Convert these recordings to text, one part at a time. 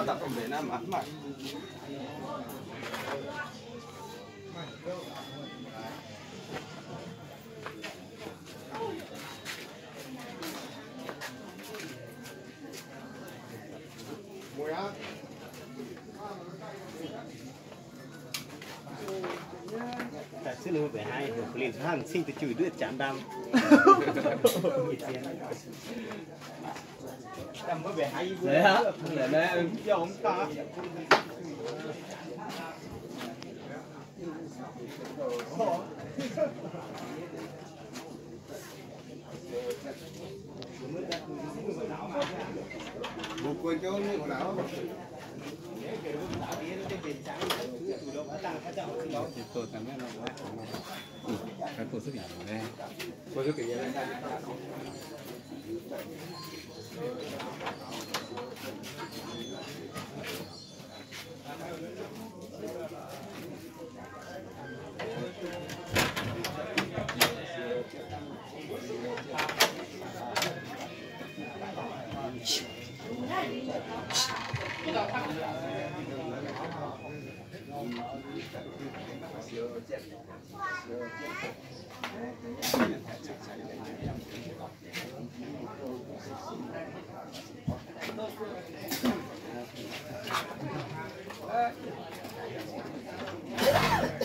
Đặt không để nam ấm mà.แต่ซื้อเลยไปให้ผมเรียนท่านสิ่งจะจุยด้วยจานดำดำก็ไปให้เลยฮะเลยนะยอมตาบุกไปโจ้นี่หัวหนาวตัวกันแม่เราการตัวสักอย่างแน่ตัวสักอย่างได้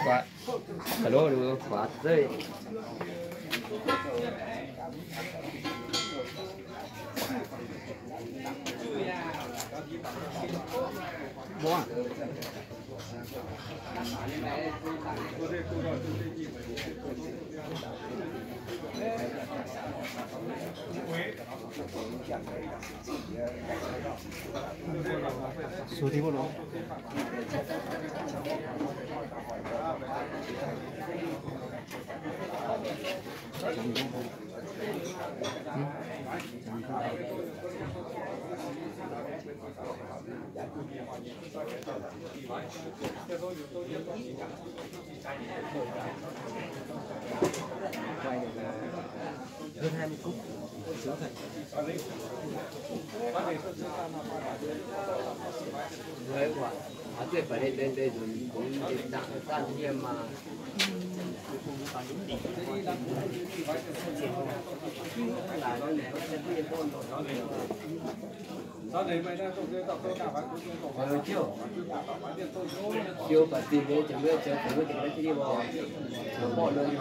quá hello được quá rơi bố à số thì bao lâu hơn 20 phút sướng thật đấy quả ở tuyệt phải đây rồi cũng đặng tan nghiêm mà chưa phải tìm cái chẳng biết chờ thử cái đấy đi vào bỏ luôn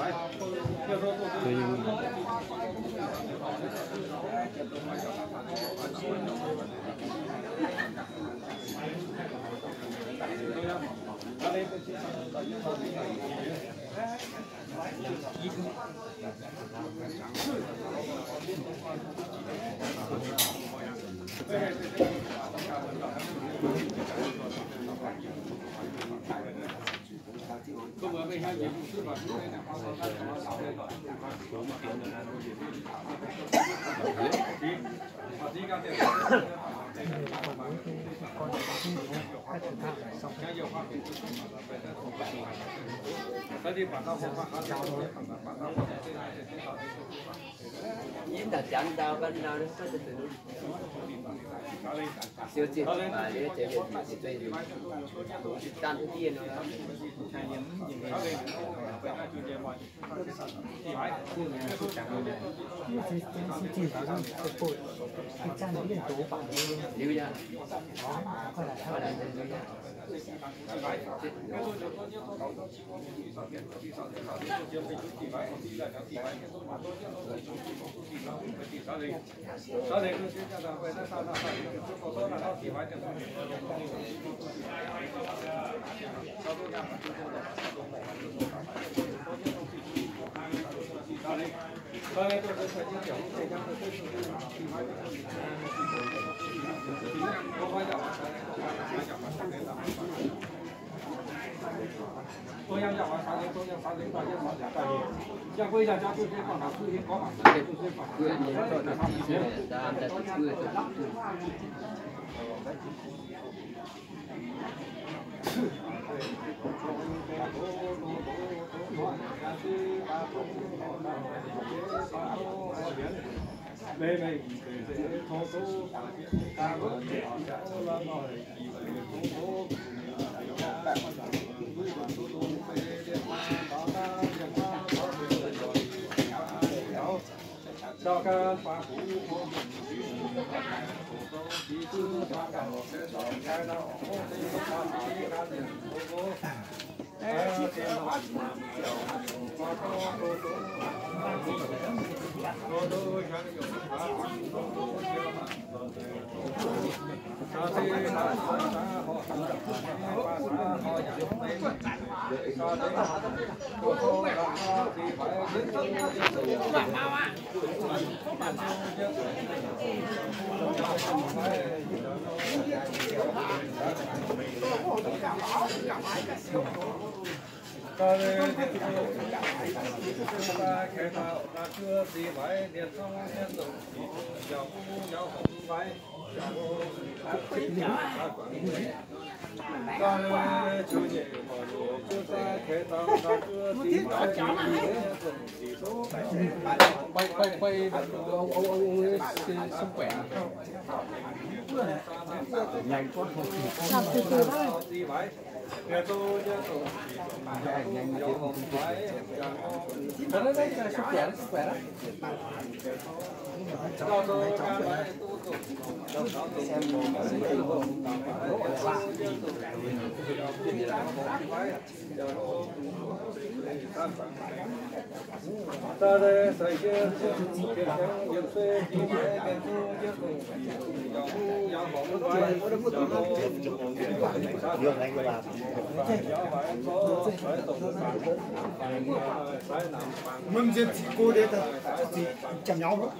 những đặc sản tao bên nào nó có từ từ siêu chị mà để chế biến thì chơi tan thứ tiên rồi lưu ra 中央要完啥人，中央啥人，大家啥人，大家。像国家家对这方面注意搞嘛，对这方面。妹妹一个人偷偷把钱打过去，我老妈一个人偷偷。照干发福，我们去走走几次，照干我们照干了，我们发福干了，我。ta khai thác ta chưa gì phải điện xong liên tục dạo không phải ta chủ nhiệm mà chưa ta khai thác ta chưa gì phải chỉ số quay ông sống khỏe nhanh quá làm từ từ thôi. Nghe tôi cho tôi nhanh không phải đó đấy là sức khỏe đó cho tôi ca bài tôi xem ta đây xây dựng cái trang nghiệp xây dựng cái khu dân cư giáo phòng vai được anh các bạn mình sẽ chỉ cô để thì chăm nhau nữa.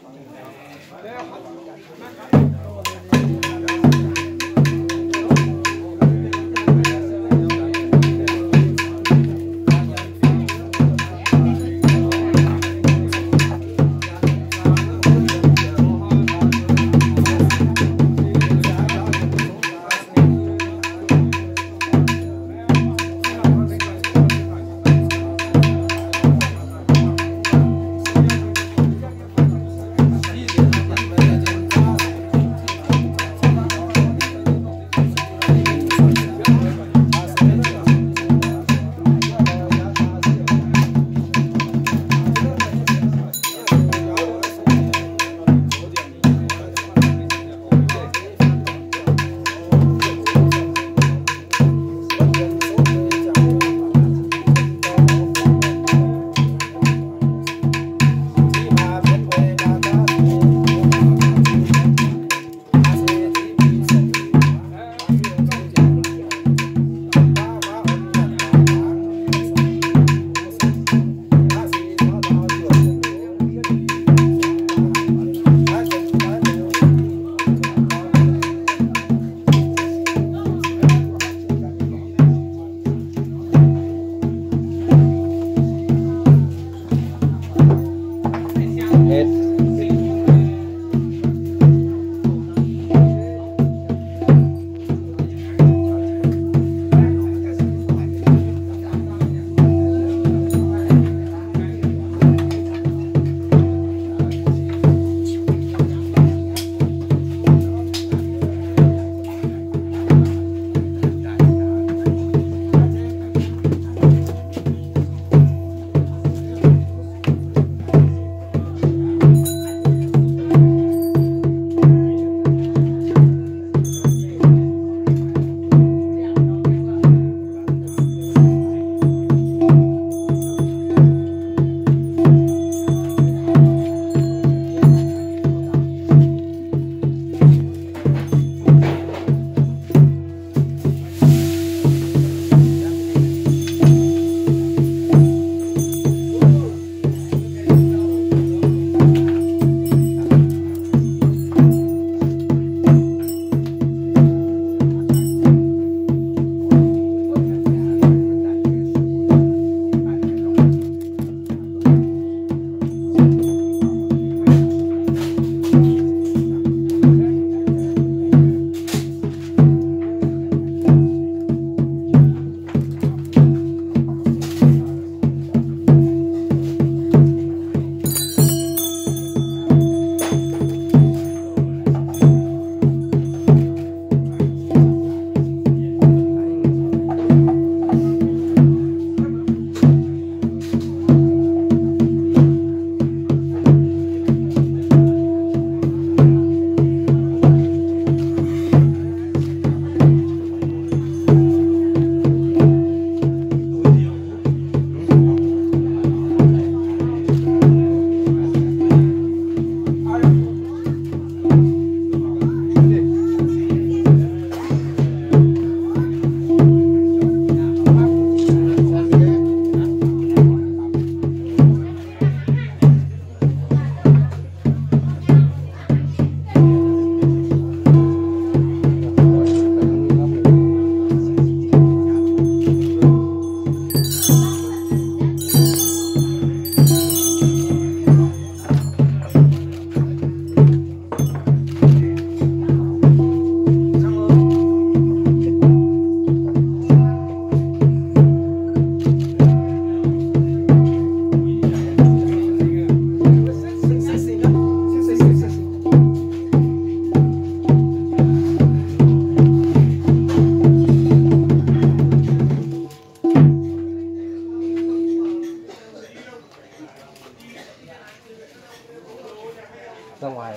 ra ngoài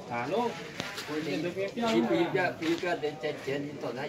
Alo. Juga dan cacian itu lah